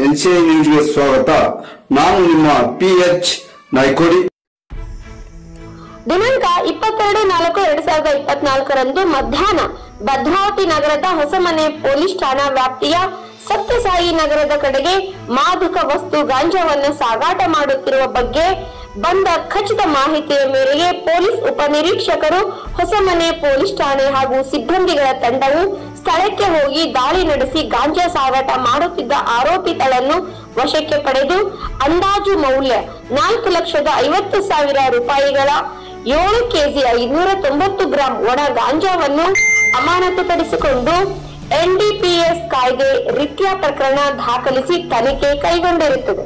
NCI ನ್ಯೂಸ್ಗೆ ಸ್ವಾಗತ. ನಾನು ನಿಮ್ಮ PH ನಾಯ್ಕೋಡಿ. ದಿನಾಂಕ 22/4/2024 ಮಧ್ಯಾಹ್ನ ಭದ್ರಾವತಿ ನಗರದ ಹೊಸಮನೆ ಪೊಲೀಸ್ ಠಾಣಾ ವ್ಯಾಪ್ತಿಯ ಸತ್ಯಸಾಯಿ ನಗರದ ಕಡೆಗೆ ಮಾದಕ ವಸ್ತು ಗಾಂಜಾವನ್ನು ಸಾಗಾಟ ಮಾಡುತ್ತಿರುವ ಬಗ್ಗೆ ಬಂದ ಖಚಿತ ಮಾಹಿತಿಯ ಮೇರೆಗೆ ಪೊಲೀಸ್ ಉಪನಿರೀಕ್ಷಕರು ಹೊಸಮನೆ ಪೊಲೀಸ್ ಠಾಣೆ ಹಾಗೂ ಸಿಬ್ಬಂದಿಗಳ ತಂಡವು ಸ್ಥಳಕ್ಕೆ ಹೋಗಿ ದಾಳಿ ನಡೆಸಿ ಗಾಂಜಾ ಸಾಗಾಟ ಮಾಡುತ್ತಿದ್ದ ಆರೋಪಿಗಳನ್ನು ವಶಕ್ಕೆ ಪಡೆದು ಅಂದಾಜು ಮೌಲ್ಯ 4,50,000 ರೂಪಾಯಿಗಳ 7 ಕೆಜಿ 590 ಗ್ರಾಂ ಒಣ ಗಾಂಜಾವನ್ನು ಅಮಾನತುಪಡಿಸಿಕೊಂಡು NDPS ಕಾಯ್ದೆ ರೀತ್ಯ ಪ್ರಕರಣ ದಾಖಲಿಸಿ ತನಿಖೆ ಕೈಗೊಂಡಿರುತ್ತದೆ.